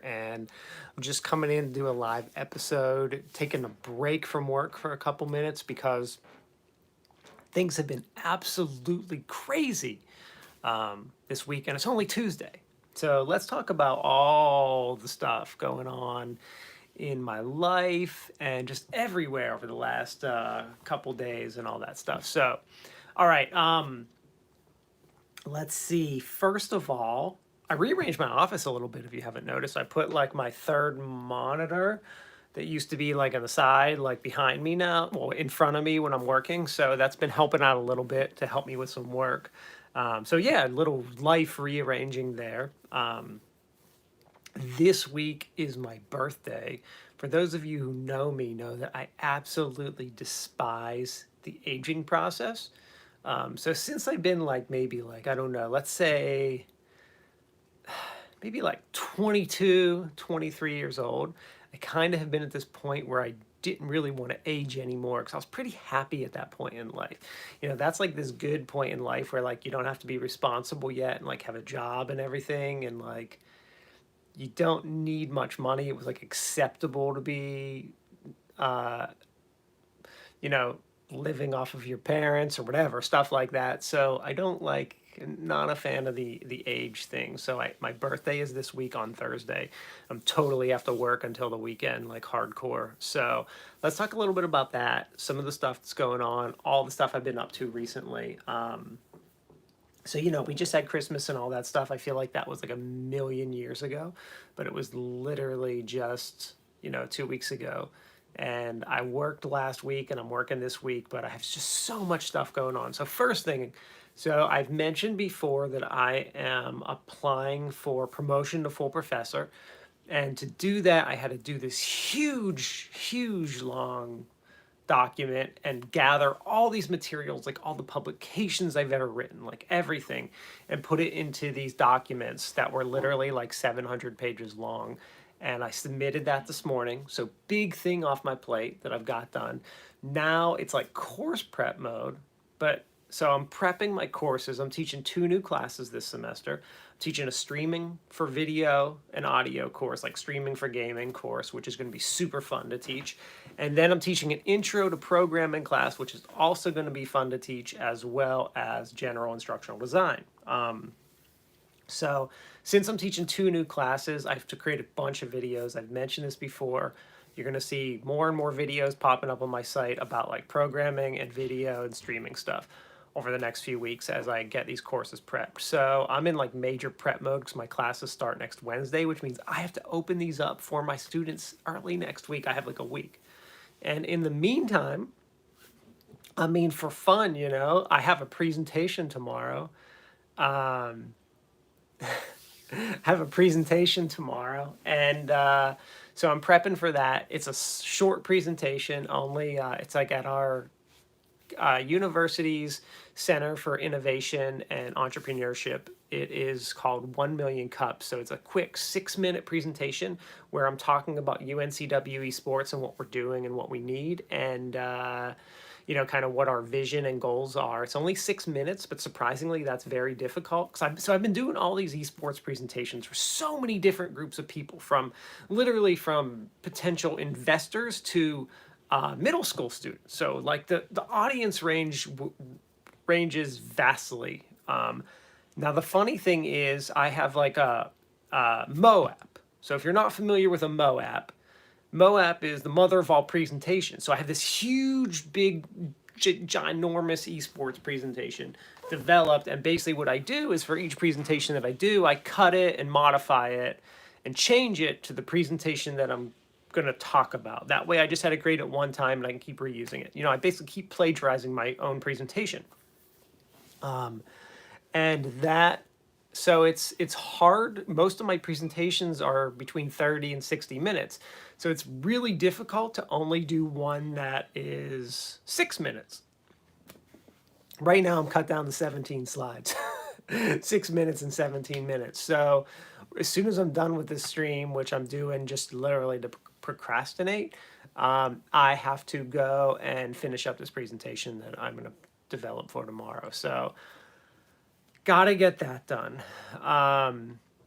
and I'm just coming in to do a live episode, taking a break from work for a couple minutes because things have been absolutely crazy this week, and it's only Tuesday. So let's talk about all the stuff going on in my life and just everywhere over the last couple days and all that stuff. So, all right. Let's see. First of all, I rearranged my office a little bit. If you haven't noticed, I put like my third monitor that used to be like on the side, like behind me now, well, in front of me when I'm working. So that's been helping out a little bit to help me with some work. So yeah, a little life rearranging there. This week is my birthday. For those of you who know me, know that I absolutely despise the aging process. So since I've been like maybe like, I don't know, let's say maybe like 22, 23 years old, I kind of have been at this point where I didn't really want to age anymore because I was pretty happy at that point in life. You know, that's like this good point in life where like you don't have to be responsible yet and like have a job and everything, and like you don't need much money. It was like acceptable to be uh you know, living off of your parents or whatever, stuff like that. So I don't like, not a fan of the age thing. So my birthday is this week on Thursday. I'm totally have to work until the weekend, like hardcore. So let's talk a little bit about that. Some of the stuff that's going on, all the stuff I've been up to recently. So, you know, we just had Christmas and all that stuff. I feel like that was like a million years ago, but it was literally just, you know, 2 weeks ago. And I worked last week and I'm working this week, but I have just so much stuff going on. So, first thing, so I've mentioned before that I am applying for promotion to full professor. And to do that, I had to do this huge, long document and gather all these materials, like all the publications I've ever written, like everything, and put it into these documents that were literally like 700 pages long. And I submitted that this morning. So, big thing off my plate that I've got done. Now it's like course prep mode, but so I'm prepping my courses. I'm teaching 2 new classes this semester. I'm teaching a streaming for video and audio course, like streaming for gaming course, which is going to be super fun to teach. And then I'm teaching an intro to programming class, which is also going to be fun to teach, as well as general instructional design. So since I'm teaching 2 new classes, I have to create a bunch of videos. I've mentioned this before. You're going to see more and more videos popping up on my site about like programming and video and streaming stuff over the next few weeks as I get these courses prepped. So I'm in like major prep mode because my classes start next Wednesday, which means I have to open these up for my students early next week. I have like a week. And in the meantime, I mean, for fun, you know, I have a presentation tomorrow. Um, have a presentation tomorrow, and so I'm prepping for that. It's a short presentation only. It's like at our university's Center for Innovation and Entrepreneurship. It is called 1 Million Cups. So it's a quick 6-minute presentation where I'm talking about UNCW sports and what we're doing and what we need, and you know, kind of what our vision and goals are. It's only 6 minutes, but surprisingly, that's very difficult. So I've been doing all these esports presentations for so many different groups of people, from literally from potential investors to middle school students. So like the audience ranges vastly. Now the funny thing is, I have like a Mo app. So if you're not familiar with a Mo app, MoApp is the mother of all presentations. So I have this huge, big, ginormous esports presentation developed. And basically, what I do is for each presentation that I do, I cut it and modify it and change it to the presentation that I'm going to talk about. That way, I just had to create it one time and I can keep reusing it. You know, I basically keep plagiarizing my own presentation. And that so it's hard. Most of my presentations are between 30 and 60 minutes, so it's really difficult to only do one that is 6 minutes. Right now I'm cut down to 17 slides. 6 minutes and 17 minutes. So as soon as I'm done with this stream, which I'm doing just literally to procrastinate, I have to go and finish up this presentation that I'm going to develop for tomorrow. So gotta get that done.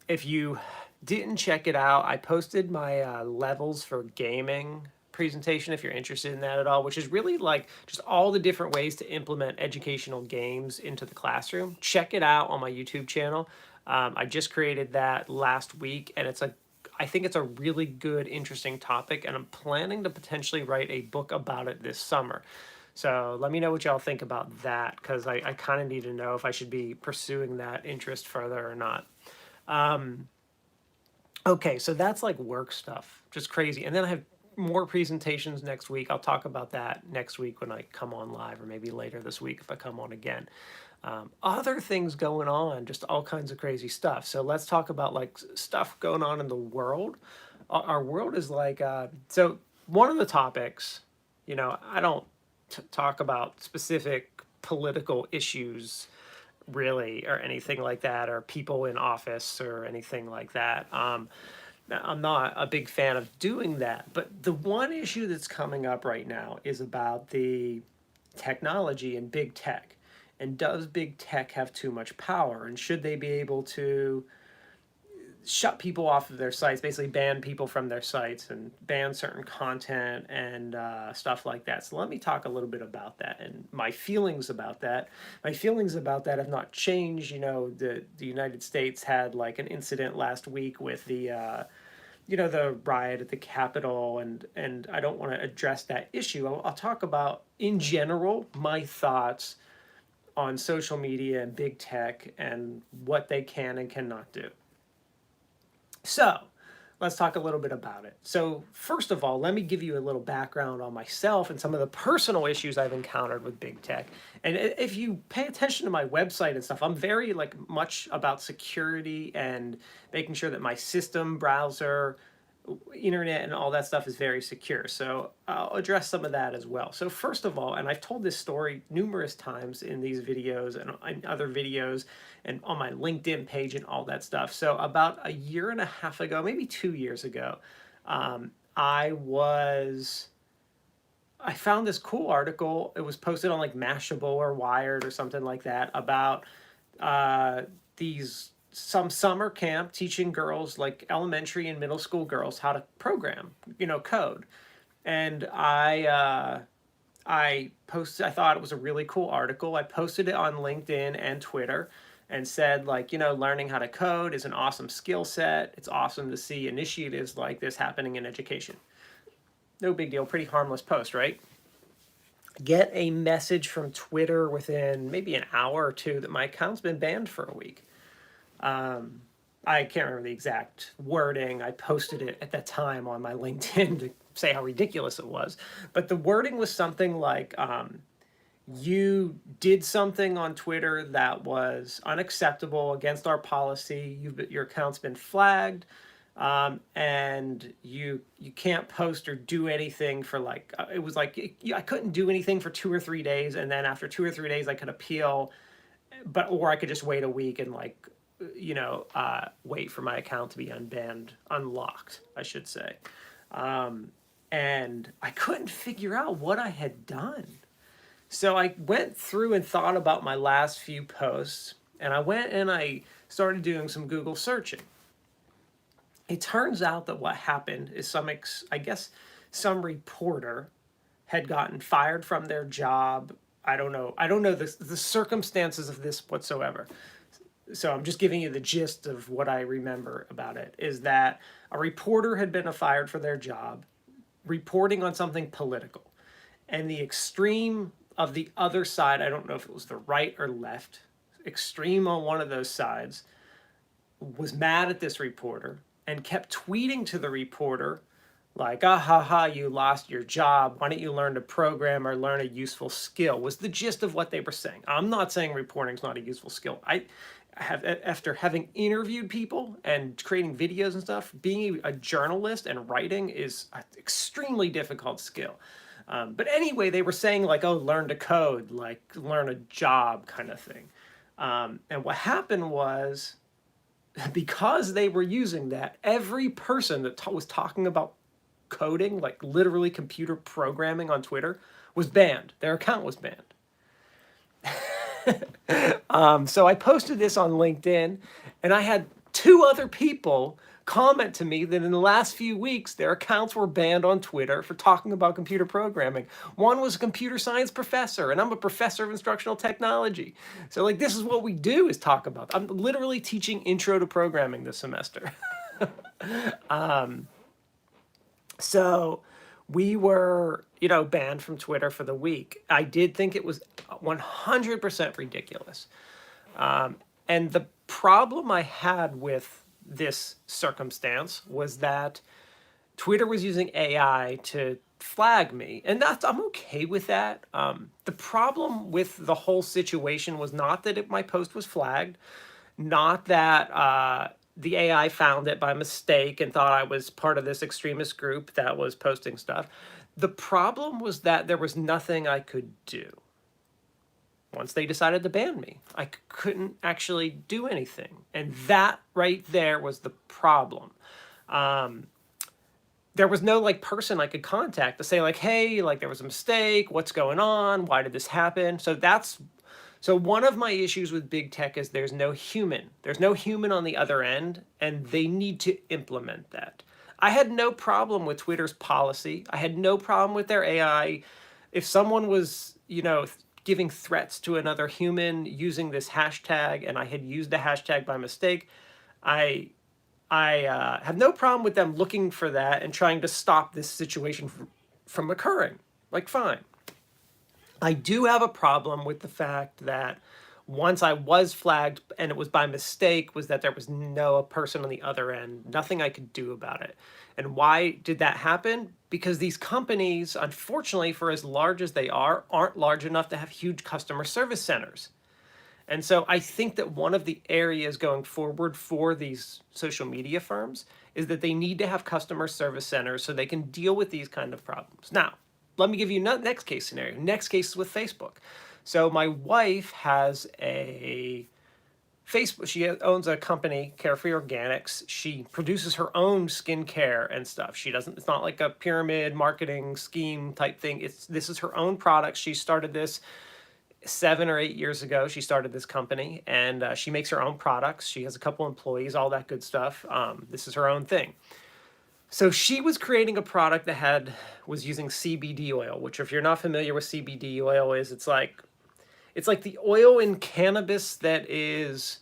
If you didn't check it out, I posted my levels for gaming presentation if you're interested in that at all, which is really like just all the different ways to implement educational games into the classroom. Check it out on my YouTube channel. I just created that last week, and I think it's a really good, interesting topic, and I'm planning to potentially write a book about it this summer. So let me know what y'all think about that, because I kind of need to know if I should be pursuing that interest further or not. Okay, so that's like work stuff, just crazy. And then I have more presentations next week. I'll talk about that next week when I come on live, or maybe later this week if I come on again. Other things going on, just all kinds of crazy stuff. So let's talk about like stuff going on in the world. Our world is like, so one of the topics, I don't talk about specific political issues really, or anything like that, or people in office or anything like that. I'm not a big fan of doing that. But the one issue that's coming up right now is about the technology and big tech. And does big tech have too much power? And should they be able to shut people off of their sites, basically ban people from their sites and ban certain content and stuff like that? So let me talk a little bit about that and my feelings about that. My feelings about that have not changed. The United States had like an incident last week with the riot at the Capitol, and I don't want to address that issue. I'll talk about in general my thoughts on social media and big tech and what they can and cannot do. So let's talk a little bit about it. So first of all, let me give you a little background on myself and some of the personal issues I've encountered with big tech. And if you pay attention to my website and stuff, I'm very like much about security and making sure that my system, browser, internet, and all that stuff is very secure. So I'll address some of that as well. So first of all, and I've told this story numerous times in these videos and in other videos and on my LinkedIn page and all that stuff. So about a year and a half ago, maybe 2 years ago, um, I was I found this cool article. It was posted on like Mashable or Wired or something like that about these some summer camp teaching girls, like elementary and middle school girls, how to program, code. And I posted. I thought it was a really cool article. I posted it on LinkedIn and Twitter, and said like, learning how to code is an awesome skill set. It's awesome to see initiatives like this happening in education. No big deal. Pretty harmless post, right? Get a message from Twitter within maybe an hour or two that my account's been banned for a week. I can't remember the exact wording. I posted it at that time on my LinkedIn to say how ridiculous it was. But the wording was something like, you did something on Twitter that was unacceptable, against our policy. Your account's been flagged, and you can't post or do anything for like, it was like I couldn't do anything for 2 or 3 days, and then after 2 or 3 days I could appeal, or I could just wait a week and like wait for my account to be unlocked, I should say. And I couldn't figure out what I had done. So I went through and thought about my last few posts, and I went and I started doing some Google searching. It turns out that what happened is I guess some reporter had gotten fired from their job. I don't know the circumstances of this whatsoever. So I'm just giving you the gist of what I remember about it, is that a reporter had been fired for their job reporting on something political. And the extreme of the other side, I don't know if it was the right or left, extreme on one of those sides, was mad at this reporter and kept tweeting to the reporter like, ah ha ha, you lost your job. Why don't you learn to program or learn a useful skill? Was the gist of what they were saying. I'm not saying reporting's not a useful skill. I have, after having interviewed people and creating videos and stuff, being a journalist and writing is an extremely difficult skill. But anyway, they were saying like, oh, learn to code, like learn a job kind of thing. And what happened was, because they were using that, every person that was talking about coding, like literally computer programming on Twitter, was banned. Their account was banned. So I posted this on LinkedIn, and I had two other people comment to me that in the last few weeks, their accounts were banned on Twitter for talking about computer programming. One was a computer science professor, and I'm a professor of instructional technology. So like, this is what we do, is talk about. I'm literally teaching intro to programming this semester. So we were, banned from Twitter for the week. I did think it was 100% ridiculous. And the problem I had with this circumstance was that Twitter was using AI to flag me, and I'm okay with that. The problem with the whole situation was not that my post was flagged, not that the AI found it by mistake and thought I was part of this extremist group that was posting stuff. The problem was that there was nothing I could do. Once they decided to ban me, I couldn't actually do anything. And that right there was the problem. There was no like person I could contact to say like, hey, like there was a mistake. What's going on? Why did this happen? So one of my issues with big tech is there's no human. There's no human on the other end, and they need to implement that. I had no problem with Twitter's policy. I had no problem with their AI. If someone was, giving threats to another human using this hashtag, and I had used the hashtag by mistake, I have no problem with them looking for that and trying to stop this situation from occurring. Like, fine. I do have a problem with the fact that once I was flagged and it was by mistake, was that there was no person on the other end, nothing I could do about it. And why did that happen? Because these companies, unfortunately, for as large as they are, aren't large enough to have huge customer service centers. And so I think that one of the areas going forward for these social media firms is that they need to have customer service centers so they can deal with these kind of problems. Now, let me give you next case scenario. Next case is with Facebook. So my wife has a Facebook. She owns a company, Carefree Organics. She produces her own skincare and stuff. She doesn't. It's not like a pyramid marketing scheme type thing. This is her own product. She started this 7 or 8 years ago. She started this company, and she makes her own products. She has a couple employees, all that good stuff. This is her own thing. So she was creating a product that was using CBD oil, which, if you're not familiar with CBD oil, it's like the oil in cannabis that is,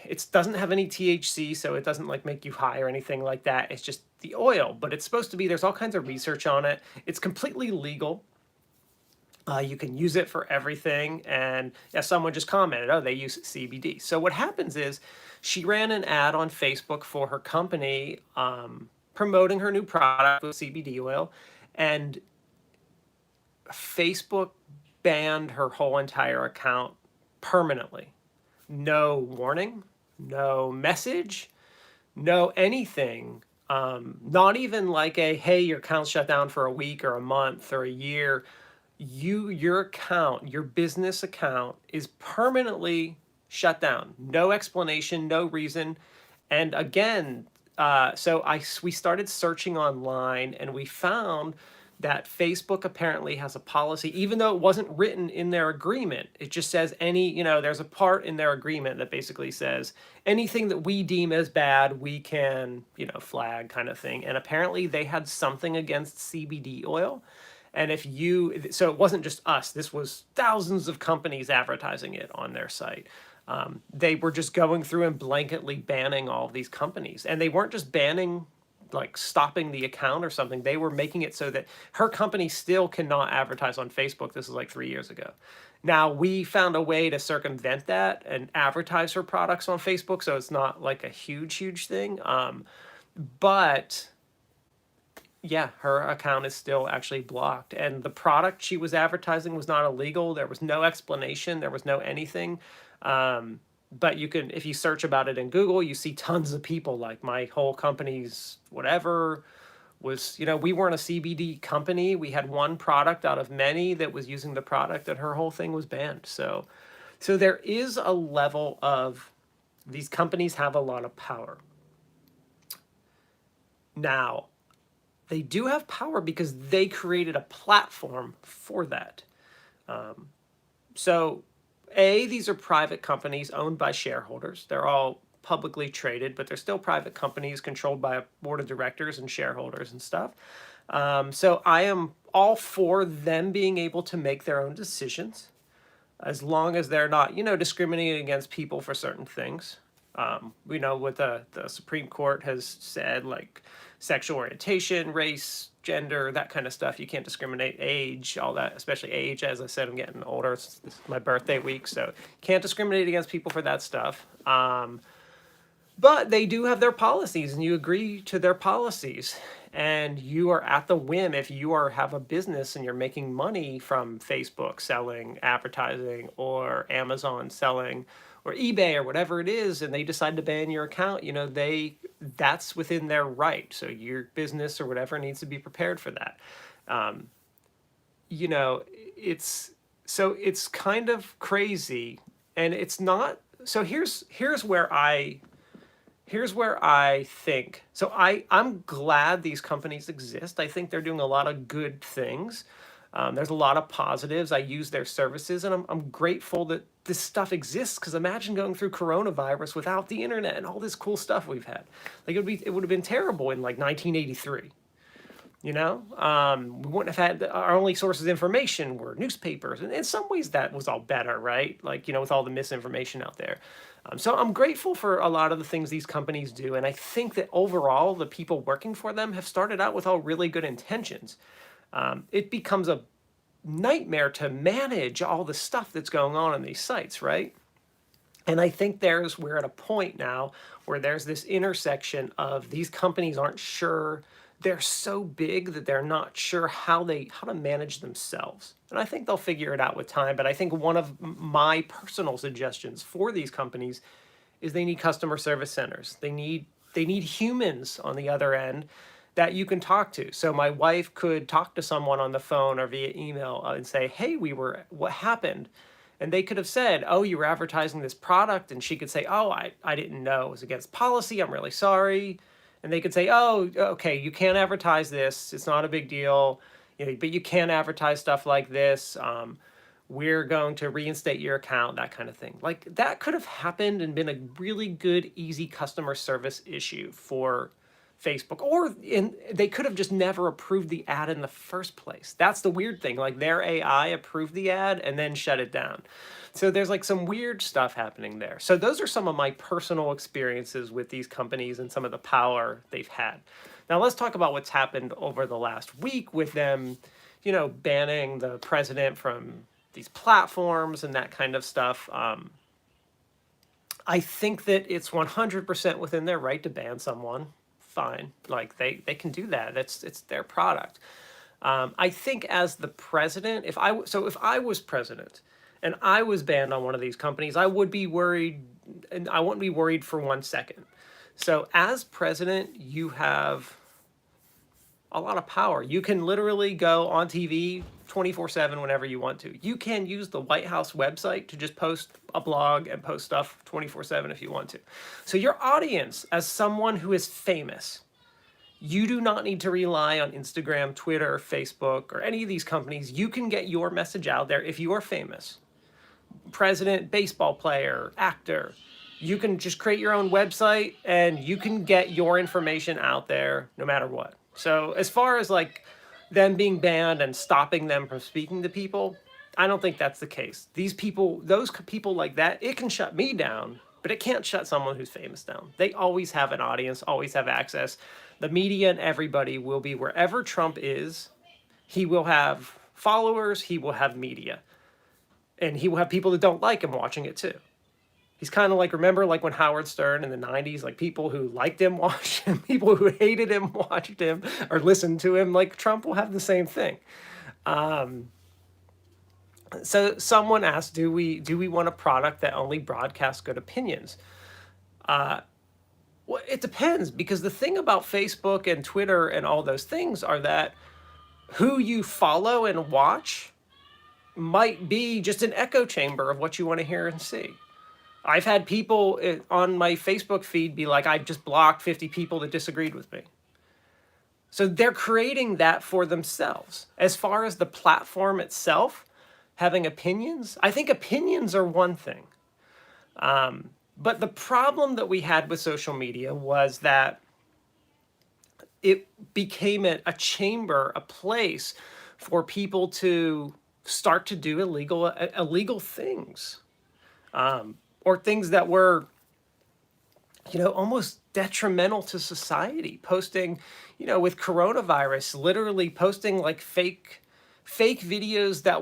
it doesn't have any THC, so it doesn't like make you high or anything like that. It's just the oil, but it's supposed to be, there's all kinds of research on it. It's completely legal. You can use it for everything. And yeah, someone just commented, oh, they use CBD. So what happens is she ran an ad on Facebook for her company, promoting her new product with CBD oil. And Facebook banned her whole entire account permanently. No warning, no message, no anything. Not even like hey, your account's shut down for a week or a month or a year. Your account, your business account, is permanently shut down. No explanation, no reason. And again, we started searching online, and we found that Facebook apparently has a policy, even though it wasn't written in their agreement. It just says there's a part in their agreement that basically says anything that we deem as bad, we can, flag, kind of thing. And apparently they had something against CBD oil. And so it wasn't just us, this was thousands of companies advertising it on their site. They were just going through and blanketly banning all of these companies. And they weren't just banning, like stopping the account or something. They were making it so that her company still cannot advertise on Facebook. This is like 3 years ago. Now, we found a way to circumvent that and advertise her products on Facebook, so it's not like a huge thing. But yeah, her account is still actually blocked. And the product she was advertising was not illegal. There was no explanation. There was no anything. But you can, if you search about it in Google, you see tons of people like my whole company's whatever was, we weren't a CBD company. We had one product out of many that was using the product, and her whole thing was banned. So there is a level of, these companies have a lot of power. Now, they do have power because they created a platform for that. So these are private companies owned by shareholders. They're all publicly traded, but they're still private companies controlled by a board of directors and shareholders and stuff. So I am all for them being able to make their own decisions as long as they're not, discriminating against people for certain things. We know what the Supreme Court has said, like sexual orientation, race, gender, that kind of stuff. You can't discriminate, age, all that, especially age. As I said, I'm getting older. This is my birthday week, so can't discriminate against people for that stuff. But they do have their policies, and you agree to their policies. And you are at the whim, if you have a business and you're making money from Facebook selling advertising, or Amazon selling, or eBay, or whatever it is, and they decide to ban your account, that's within their right. So your business or whatever needs to be prepared for that. Um, you know, it's kind of crazy, and it's not. So here's where I think. So I'm glad these companies exist. I think they're doing a lot of good things. There's a lot of positives. I use their services, and I'm grateful that this stuff exists, because imagine going through coronavirus without the internet and all this cool stuff we've had. Like it would have been terrible in like 1983. We wouldn't have had our only sources of information were newspapers, and in some ways that was all better, right? Like, with all the misinformation out there. So I'm grateful for a lot of the things these companies do, and I think that overall the people working for them have started out with all really good intentions. It becomes a nightmare to manage all the stuff that's going on these sites, right? And I think we're at a point now where there's this intersection of these companies aren't sure. They're so big that they're not sure how to manage themselves. And I think they'll figure it out with time. But I think one of my personal suggestions for these companies is they need customer service centers. They need humans on the other end that you can talk to. So my wife could talk to someone on the phone or via email and say, "Hey, what happened?" And they could have said, "Oh, you were advertising this product." And she could say, "Oh, I didn't know it was against policy. I'm really sorry." And they could say, "Oh, okay, you can't advertise this. It's not a big deal, but you can't advertise stuff like this. We're going to reinstate your account," that kind of thing. Like, that could have happened and been a really good, easy customer service issue for Facebook. They could have just never approved the ad in the first place. That's the weird thing. Like, their AI approved the ad and then shut it down. So there's like some weird stuff happening there. So those are some of my personal experiences with these companies and some of the power they've had. Now let's talk about what's happened over the last week with them, banning the president from these platforms and that kind of stuff. I think that it's 100% within their right to ban someone. Fine. Like, they can do that. It's their product. I think as the president, if I was president and I was banned on one of these companies, I would be worried, and I wouldn't be worried for 1 second. So as president, you have a lot of power. You can literally go on TV 24/7 whenever you want to. You can use the White House website to just post a blog and post stuff 24/7 if you want to. So your audience, as someone who is famous, you do not need to rely on Instagram, Twitter, Facebook, or any of these companies. You can get your message out there if you are famous. President, baseball player, actor. You can just create your own website and you can get your information out there no matter what. So as far as like them being banned and stopping them from speaking to people, I don't think that's the case. Those people like that, it can shut me down, but it can't shut someone who's famous down. They always have an audience, always have access. The media and everybody will be wherever Trump is. He will have followers, he will have media, and he will have people that don't like him watching it too. He's kind of like, remember like when Howard Stern in the 90s, like people who liked him watched him, people who hated him watched him or listened to him. Like, Trump will have the same thing. So someone asked, do we want a product that only broadcasts good opinions? Well, it depends, because the thing about Facebook and Twitter and all those things are that who you follow and watch might be just an echo chamber of what you want to hear and see. I've had people on my Facebook feed be like, "I just blocked 50 people that disagreed with me." So they're creating that for themselves. As far as the platform itself having opinions, I think opinions are one thing. But the problem that we had with social media was that it became a chamber, a place for people to start to do illegal things, or things that were, almost detrimental to society. Posting, with coronavirus, literally posting like fake videos that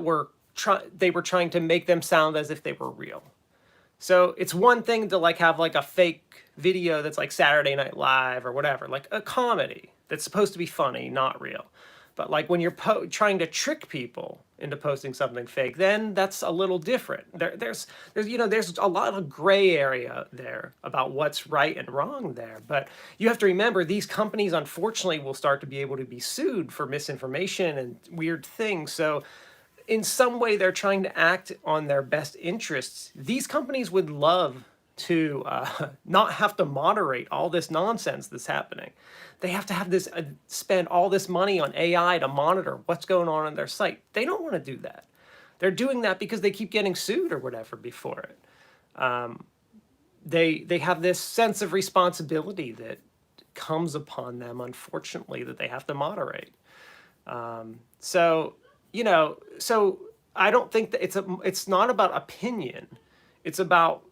they were trying to make them sound as if they were real. So it's one thing to like have like a fake video that's like Saturday Night Live or whatever, like a comedy that's supposed to be funny, not real. But like when you're trying to trick people into posting something fake, then that's a little different. There's a lot of gray area there about what's right and wrong there. But you have to remember, these companies unfortunately will start to be able to be sued for misinformation and weird things. So in some way they're trying to act on their best interests. These companies would love to not have to moderate all this nonsense that's happening. They have to have this spend all this money on AI to monitor what's going on their site. They don't want to do that. They're doing that because they keep getting sued or whatever before it. They have this sense of responsibility that comes upon them, unfortunately, that they have to moderate. So so I don't think that it's not about opinion. It's about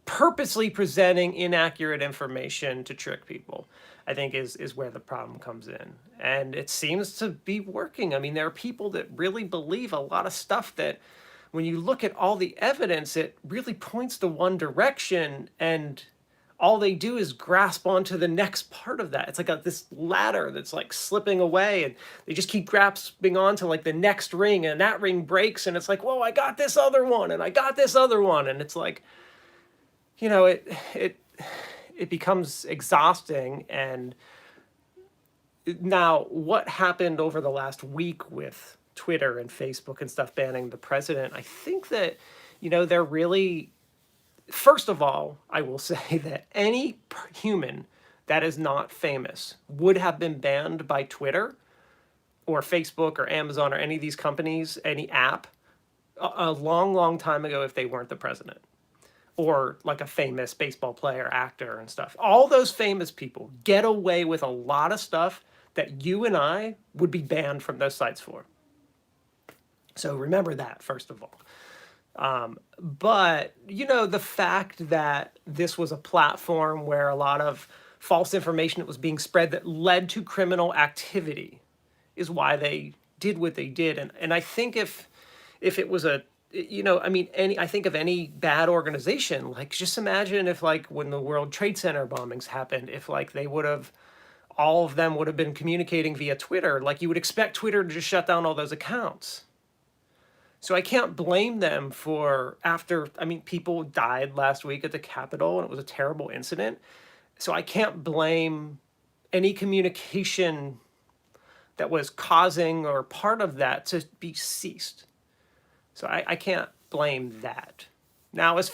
purposely presenting inaccurate information to trick people, I think is where the problem comes in. And it seems to be working. I mean, there are people that really believe a lot of stuff that when you look at all the evidence, it really points to one direction, and all they do is grasp onto the next part of that. It's like this ladder that's like slipping away, and they just keep grasping onto like the next ring, and that ring breaks, and it's like, whoa, I got this other one, and I got this other one, and it's like, it becomes exhausting. And now, what happened over the last week with Twitter and Facebook and stuff banning the president? I think that they're really. First of all, I will say that any human that is not famous would have been banned by Twitter or Facebook or Amazon or any of these companies, any app, a long, long time ago if they weren't the president or like a famous baseball player, actor, and stuff. All those famous people get away with a lot of stuff that you and I would be banned from those sites for. So remember that, first of all. But, the fact that this was a platform where a lot of false information that was being spread that led to criminal activity is why they did what they did. And I think if it was I think of any bad organization, like just imagine if like when the World Trade Center bombings happened, if like all of them would have been communicating via Twitter, like you would expect Twitter to just shut down all those accounts. So I can't blame them people died last week at the Capitol, and it was a terrible incident. So I can't blame any communication that was causing or part of that to be ceased. So I can't blame that. Now, so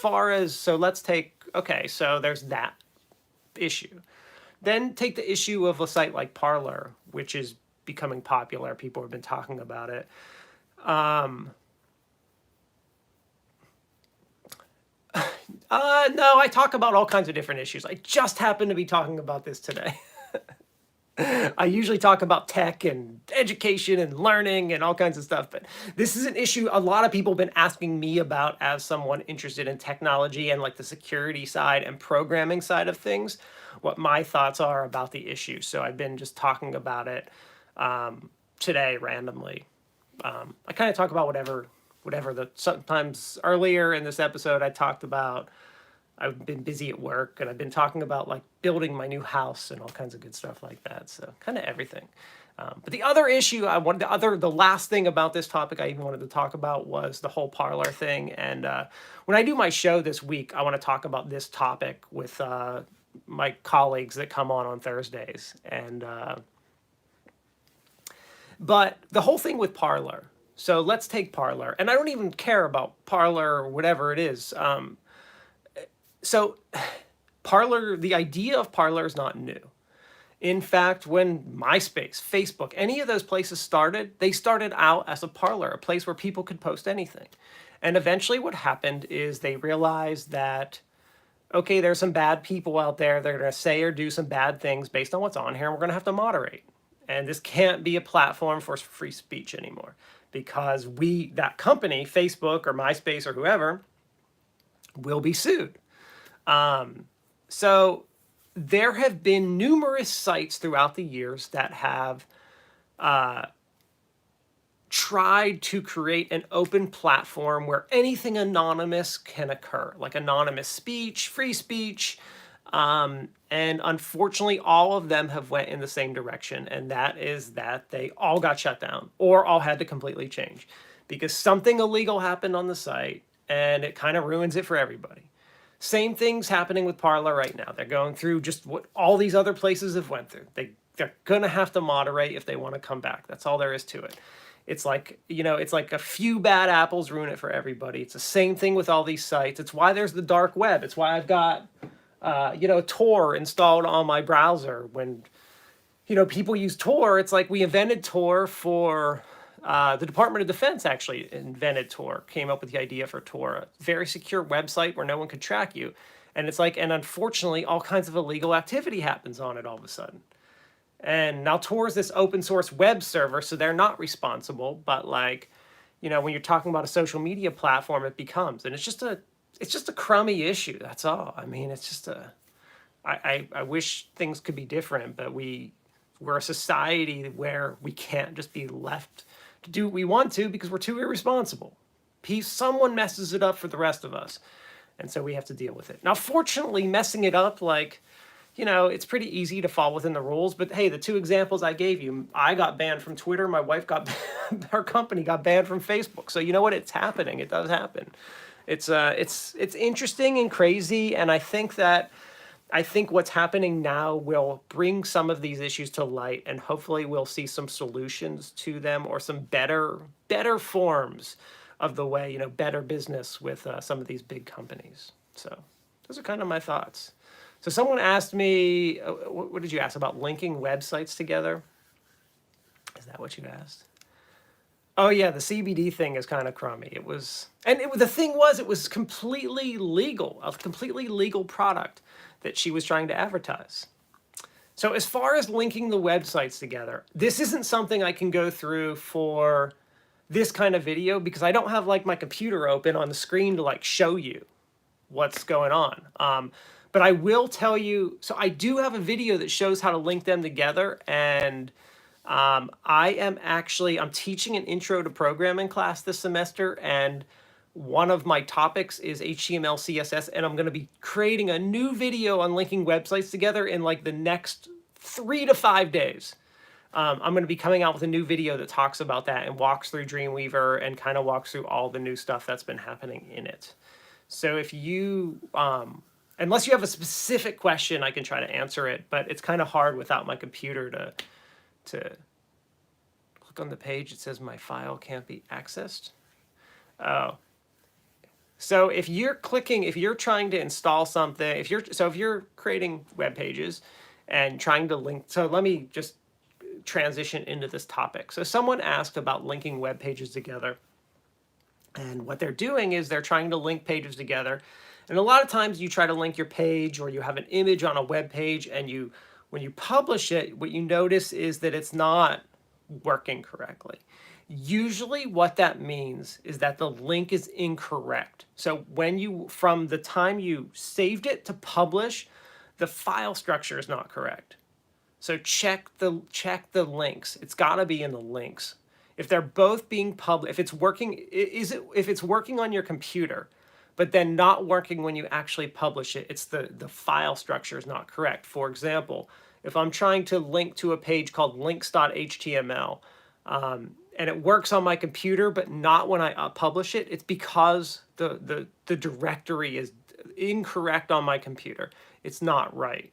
there's that issue. Then take the issue of a site like Parlor, which is becoming popular. People have been talking about it. No, I talk about all kinds of different issues. I just happen to be talking about this today. I usually talk about tech and education and learning and all kinds of stuff, but this is an issue a lot of people have been asking me about as someone interested in technology and like the security side and programming side of things, what my thoughts are about the issue. So I've been just talking about it today randomly. I kind of talk about whatever sometimes earlier in this episode I talked about I've been busy at work, and I've been talking about like building my new house and all kinds of good stuff like that. So kind of everything. But the other issue the last thing about this topic I even wanted to talk about was the whole Parlor thing. And when I do my show this week, I want to talk about this topic with my colleagues that come on Thursdays. And but the whole thing with Parlor. So let's take Parlor, and I don't even care about Parlor or whatever it is. So Parlor, the idea of Parlor is not new. In fact, when MySpace, Facebook, any of those places started, they started out as a Parlor, a place where people could post anything. And eventually what happened is they realized that okay, there's some bad people out there that are going to say or do some bad things based on what's on here, and we're going to have to moderate. And this can't be a platform for free speech anymore because that company, Facebook or MySpace or whoever, will be sued. So there have been numerous sites throughout the years that have tried to create an open platform where anything anonymous can occur, like anonymous speech, free speech, and unfortunately, all of them have went in the same direction, and that is that they all got shut down or all had to completely change because something illegal happened on the site, and it kind of ruins it for everybody. Same thing's happening with Parlor right now. They're going through just what all these other places have went through. They're gonna have to moderate if they want to come back. That's all there is to it. It's like, it's like a few bad apples ruin it for everybody. It's the same thing with all these sites. It's why there's the dark web. It's why I've got Tor installed on my browser. When people use Tor, it's like we invented Tor for the Department of Defense. Actually invented Tor, came up with the idea for Tor, a very secure website where no one could track you. And it's like, and unfortunately, all kinds of illegal activity happens on it all of a sudden. And now Tor is this open source web server, so they're not responsible. But like, when you're talking about a social media platform, it becomes, and it's just a crummy issue. That's all. I mean, it's just a. I wish things could be different, but we're a society where we can't just be left to do what we want to because we're too irresponsible. Someone messes it up for the rest of us, and so we have to deal with it. Now, fortunately, messing it up, like, it's pretty easy to fall within the rules. But hey, the two examples I gave you, I got banned from Twitter. My wife her company got banned from Facebook. So you know what? It's happening. It does happen. It's interesting and crazy, and I think what's happening now will bring some of these issues to light, and hopefully we'll see some solutions to them or some better forms of the way, better business with some of these big companies. So those are kind of my thoughts. So someone asked me, what did you ask about linking websites together? Is that what you asked? Oh yeah, the CBD thing is kind of crummy. The thing was, it was completely legal, a completely legal product that she was trying to advertise. So as far as linking the websites together, this isn't something I can go through for this kind of video because I don't have like my computer open on the screen to like show you what's going on. But I will tell you, so I do have a video that shows how to link them together, and I'm teaching an intro to programming class this semester, and one of my topics is HTML, CSS, and I'm going to be creating a new video on linking websites together in like the next 3 to 5 days. I'm going to be coming out with a new video that talks about that and walks through Dreamweaver and kind of walks through all the new stuff that's been happening in it. So if you, unless you have a specific question, I can try to answer it, but it's kind of hard without my computer to click on the page. It says my file can't be accessed. Oh, so if you're trying to install something, if you're creating web pages and trying to link, so let me just transition into this topic. So someone asked about linking web pages together. And what they're doing is they're trying to link pages together. And a lot of times you try to link your page or you have an image on a web page, and when you publish it, what you notice is that it's not working correctly. Usually what that means is that the link is incorrect. So from the time you saved it to publish, the file structure is not correct. So check the links. It's got to be in the links. If they're both being published, if it's working on your computer, but then not working when you actually publish it, it's the file structure is not correct. For example, if I'm trying to link to a page called links.html, and it works on my computer, but not when I publish it, it's because the directory is incorrect on my computer. It's not right.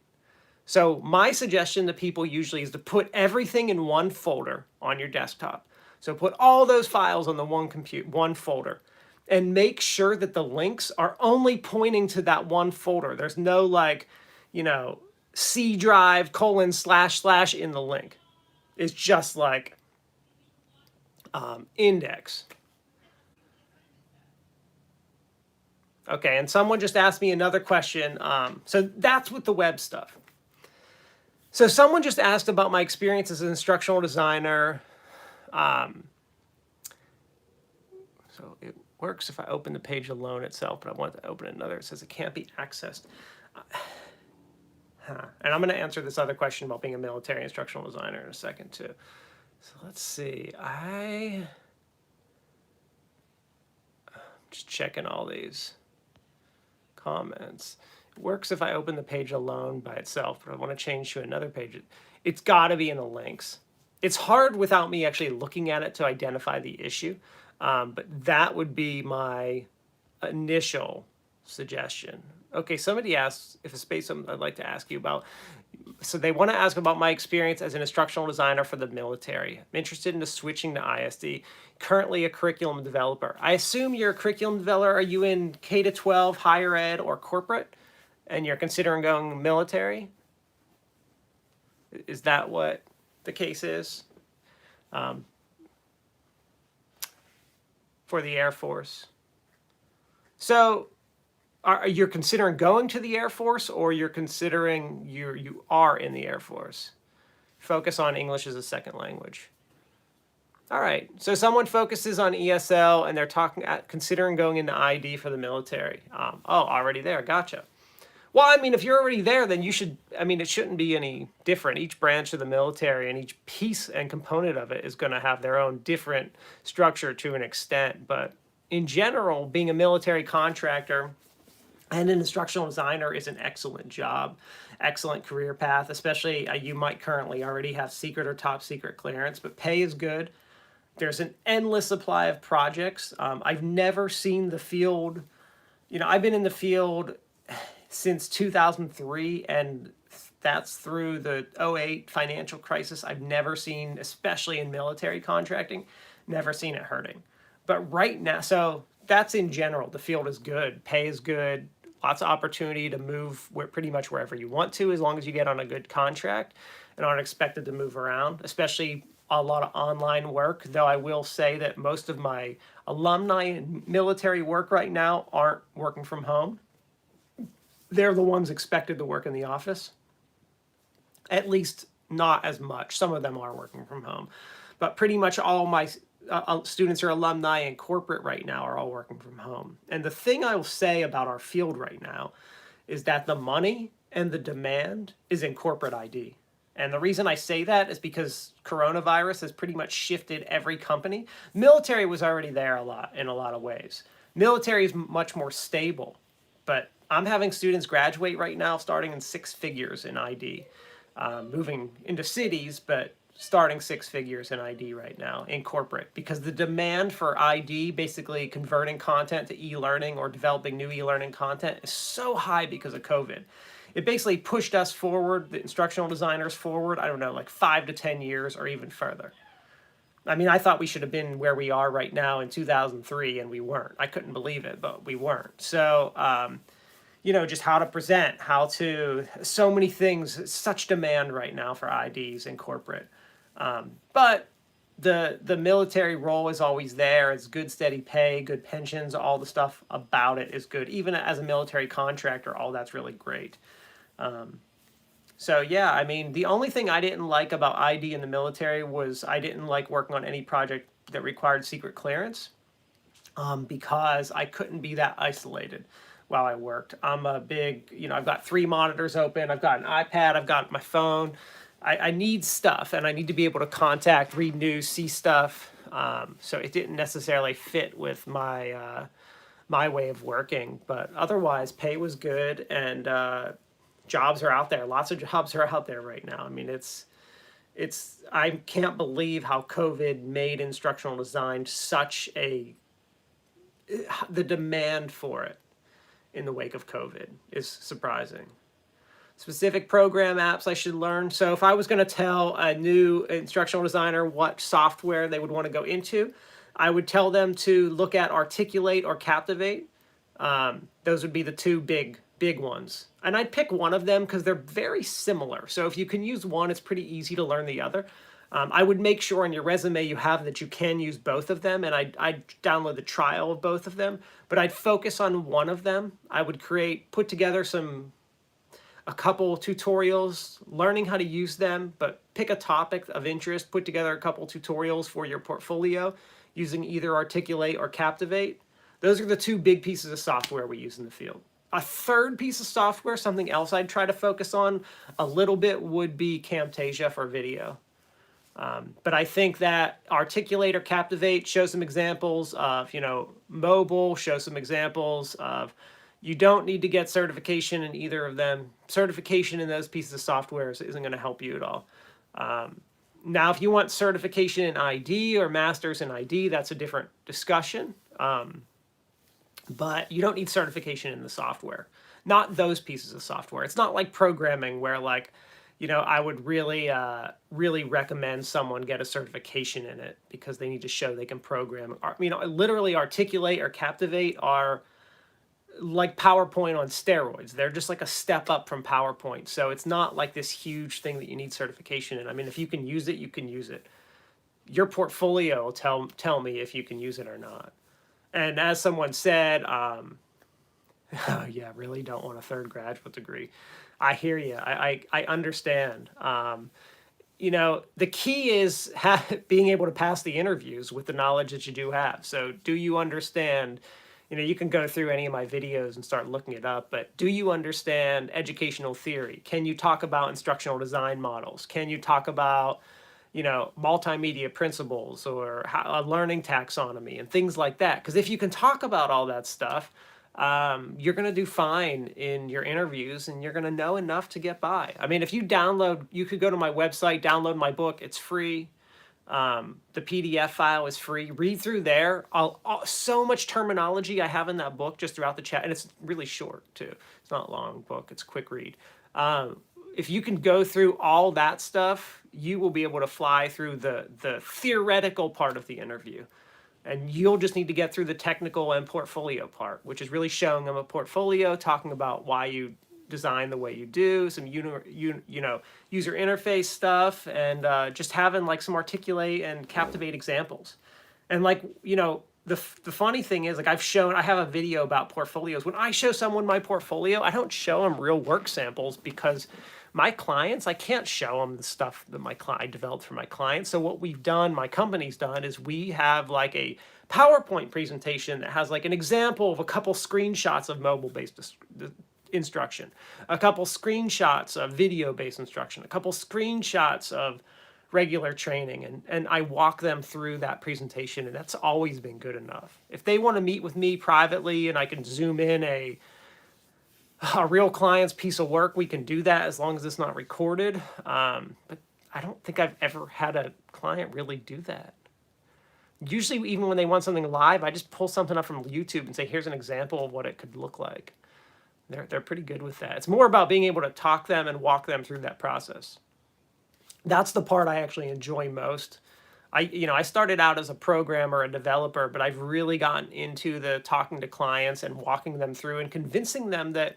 So my suggestion to people usually is to put everything in one folder on your desktop. So put all those files on the one folder, and make sure that the links are only pointing to that one folder. There's no like, C drive : / in the link. It's just like index. Okay, and someone just asked me another question. So that's with the web stuff. So someone just asked about my experience as an instructional designer. So it works if I open the page alone itself, but I want to open another. It says it can't be accessed. And I'm going to answer this other question about being a military instructional designer in a second too. So let's see. I'm just checking all these comments. It works if I open the page alone by itself, but I want to change to another page. It's got to be in the links. It's hard without me actually looking at it to identify the issue, but that would be my initial suggestion. Okay, somebody asks if a space I'd like to ask you about. So they want to ask about my experience as an instructional designer for the military. I'm interested in switching to ISD. Currently a curriculum developer. I assume you're a curriculum developer. Are you in K to 12, higher ed, or corporate? And you're considering going military? Is that what the case is? For the Air Force. So are you considering going to the Air Force, or you're considering you are in the Air Force? Focus on English as a second language. All right. So someone focuses on ESL and they're considering going into ID for the military. Already there. Gotcha. Well, I mean, if you're already there, then you should, I mean, it shouldn't be any different. Each branch of the military and each piece and component of it is going to have their own different structure to an extent. But in general, being a military contractor and an instructional designer is an excellent job, excellent career path, especially you might currently already have secret or top secret clearance, but pay is good. There's an endless supply of projects. I've never seen the field, I've been in the field since 2003, and that's through the '08 financial crisis. I've never seen, especially in military contracting, never seen it hurting. But right now, so that's in general, the field is good, pay is good, lots of opportunity to move pretty much wherever you want to, as long as you get on a good contract and aren't expected to move around, especially a lot of online work, though I will say that most of my alumni in military work right now aren't working from home. They're the ones expected to work in the office. At least not as much. Some of them are working from home. But pretty much all my students or alumni in corporate right now are all working from home. And the thing I will say about our field right now is that the money and the demand is in corporate ID. And the reason I say that is because coronavirus has pretty much shifted every company. Military was already there in a lot of ways. Military is much more stable, but I'm having students graduate right now starting in six figures in ID, moving into cities, but starting six figures in ID right now in corporate, because the demand for ID, basically converting content to e-learning or developing new e-learning content, is so high because of COVID. It basically pushed us forward, the instructional designers forward, I don't know, like 5 to 10 years or even further. I mean, I thought we should have been where we are right now in 2003, and we weren't. I couldn't believe it, but we weren't. So, just how to present, so many things, such demand right now for IDs in corporate. But the military role is always there. It's good, steady pay, good pensions, all the stuff about it is good. Even as a military contractor, all that's really great. So yeah, I mean, the only thing I didn't like about ID in the military was I didn't like working on any project that required secret clearance, because I couldn't be that isolated while I worked. I'm a big, I've got 3 monitors open, I've got an iPad, I've got my phone. I need stuff, and I need to be able to contact, read news, see stuff. So it didn't necessarily fit with my way of working, but otherwise pay was good, and jobs are out there. Lots of jobs are out there right now. I mean, I can't believe how COVID made instructional design the demand for it in the wake of COVID is surprising. Specific program apps I should learn. So if I was going to tell a new instructional designer what software they would want to go into, I would tell them to look at Articulate or Captivate. Those would be the two big ones. And I'd pick one of them because they're very similar. So if you can use one, it's pretty easy to learn the other. I would make sure in your resume you have that you can use both of them, and I'd download the trial of both of them, but I'd focus on one of them. I would put together a couple tutorials, learning how to use them, but pick a topic of interest, put together a couple tutorials for your portfolio using either Articulate or Captivate. Those are the two big pieces of software we use in the field. A third piece of software, something else I'd try to focus on a little bit, would be Camtasia for video. But I think that Articulate or Captivate, show some examples of, mobile, show some examples of, you don't need to get certification in either of them. Certification in those pieces of software isn't going to help you at all. Now, if you want certification in ID or masters in ID, that's a different discussion. But you don't need certification in the software. Not those pieces of software. It's not like programming where I would really recommend someone get a certification in it because they need to show they can program. Literally Articulate or Captivate are like PowerPoint on steroids. They're just like a step up from PowerPoint. So it's not like this huge thing that you need certification in. If you can use it, you can use it. Your portfolio will tell me if you can use it or not. And as someone said, yeah, really don't want a third graduate degree. I hear you. I understand. The key is being able to pass the interviews with the knowledge that you do have. So do you understand, you can go through any of my videos and start looking it up, but do you understand educational theory? Can you talk about instructional design models? Can you talk about multimedia principles or a learning taxonomy and things like that? Because if you can talk about all that stuff, you're going to do fine in your interviews and you're going to know enough to get by. If you could go to my website, download my book. It's free. The PDF file is free. Read through there. So much terminology I have in that book just throughout the chat. And it's really short too. It's not a long book. It's a quick read. If you can go through all that stuff, you will be able to fly through the theoretical part of the interview. And you'll just need to get through the technical and portfolio part, which is really showing them a portfolio, talking about why you design the way you do, some user interface stuff, and just having some Articulate and Captivate examples. And the funny thing is, I have a video about portfolios. When I show someone my portfolio, I don't show them real work samples because my clients, I can't show them the stuff that I developed for my clients. So what we've done, my company's done, is we have a PowerPoint presentation that has an example of a couple screenshots of mobile-based instruction, a couple screenshots of video-based instruction, a couple screenshots of regular training, and I walk them through that presentation, and that's always been good enough. If they want to meet with me privately and I can zoom in a real client's piece of work, we can do that as long as it's not recorded. But I don't think I've ever had a client really do that. Usually, even when they want something live, I just pull something up from YouTube and say, here's an example of what it could look like. They're pretty good with that. It's more about being able to talk them and walk them through that process. That's the part I actually enjoy most. I started out as a programmer, a developer, but I've really gotten into the talking to clients and walking them through and convincing them that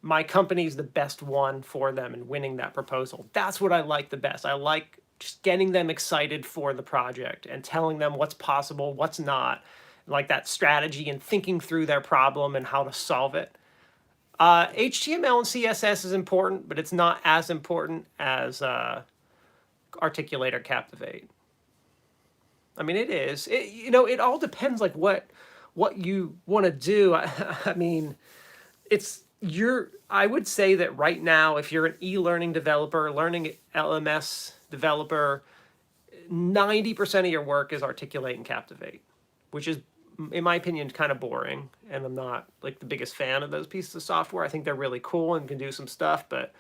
my company's the best one for them and winning that proposal. That's what I like the best. I like just getting them excited for the project and telling them what's possible, what's not, like that strategy and thinking through their problem and how to solve it. HTML and CSS is important, but it's not as important as Articulate or Captivate. It is. It all depends what you want to do. I would say that right now, if you're an e-learning developer, learning LMS developer, 90% of your work is Articulate and Captivate, which is, in my opinion, kind of boring. And I'm not the biggest fan of those pieces of software. I think they're really cool and can do some stuff, but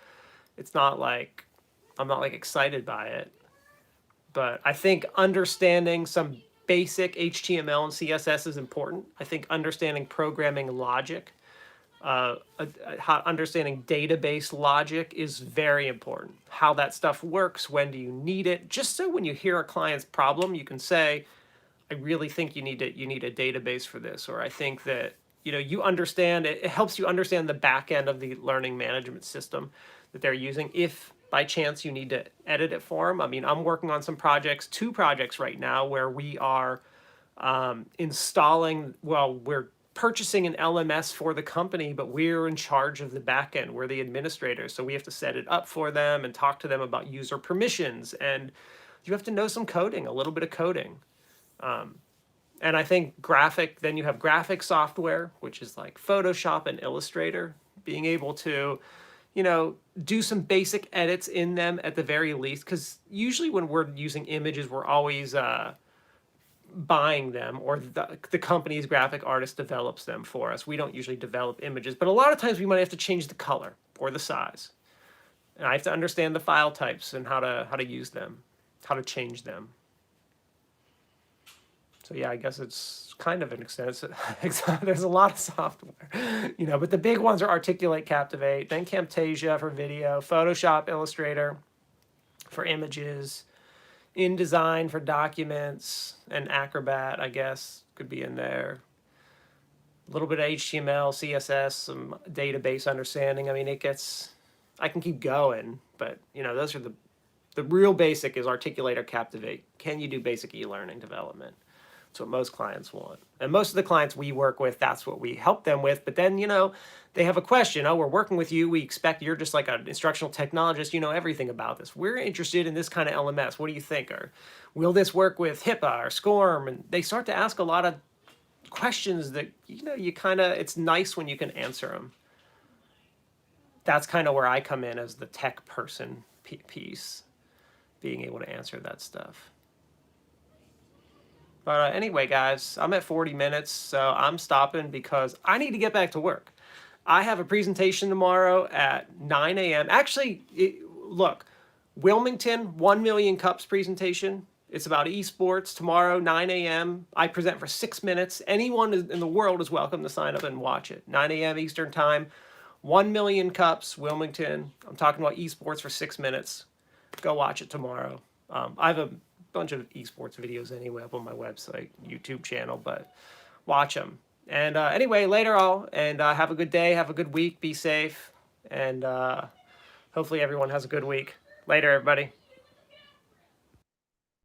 it's not I'm not excited by it. But I think understanding some basic HTML and CSS is important. I think understanding programming logic, understanding database logic is very important. How that stuff works, when do you need it? Just so when you hear a client's problem, you can say, I really think you need a database for this, or I think that you understand it helps you understand the back end of the learning management system that they're using. If by chance you need to edit it for them. I mean, I'm working on some projects, 2 projects right now, where we are installing, well, we're purchasing an LMS for the company, but we're in charge of the back end. We're the administrators. So we have to set it up for them and talk to them about user permissions. And you have to know some coding, a little bit of coding. And I think then you have graphic software, which is like Photoshop and Illustrator, being able to, do some basic edits in them at the very least. Because usually when we're using images, we're always buying them, or the company's graphic artist develops them for us. We don't usually develop images, but a lot of times we might have to change the color or the size. And I have to understand the file types and how to use them, how to change them. So yeah, I guess it's kind of an extensive. There's a lot of software, but the big ones are Articulate, Captivate, then Camtasia for video, Photoshop, Illustrator for images, InDesign for documents, and Acrobat, I guess, could be in there. A little bit of HTML, CSS, some database understanding. I mean, I can keep going, but those are the real basic is Articulate or Captivate. Can you do basic e-learning development? That's what most clients want. And most of the clients we work with, that's what we help them with. But then, they have a question. Oh, we're working with you. We expect you're just like an instructional technologist. You know everything about this. We're interested in this kind of LMS. What do you think? Or will this work with HIPAA or SCORM? And they start to ask a lot of questions that, it's nice when you can answer them. That's kind of where I come in as the tech person piece, being able to answer that stuff. But anyway, guys, I'm at 40 minutes, so I'm stopping because I need to get back to work. I have a presentation tomorrow at 9 a.m. Actually, look, Wilmington, 1 million cups presentation. It's about esports tomorrow, 9 a.m. I present for 6 minutes. Anyone in the world is welcome to sign up and watch it. 9 a.m. Eastern Time, 1 million cups, Wilmington. I'm talking about esports for 6 minutes. Go watch it tomorrow. I have a bunch of esports videos anyway up on my website, YouTube channel, but watch them. And anyway, later all, and have a good day, have a good week, be safe, and hopefully everyone has a good week. Later, everybody.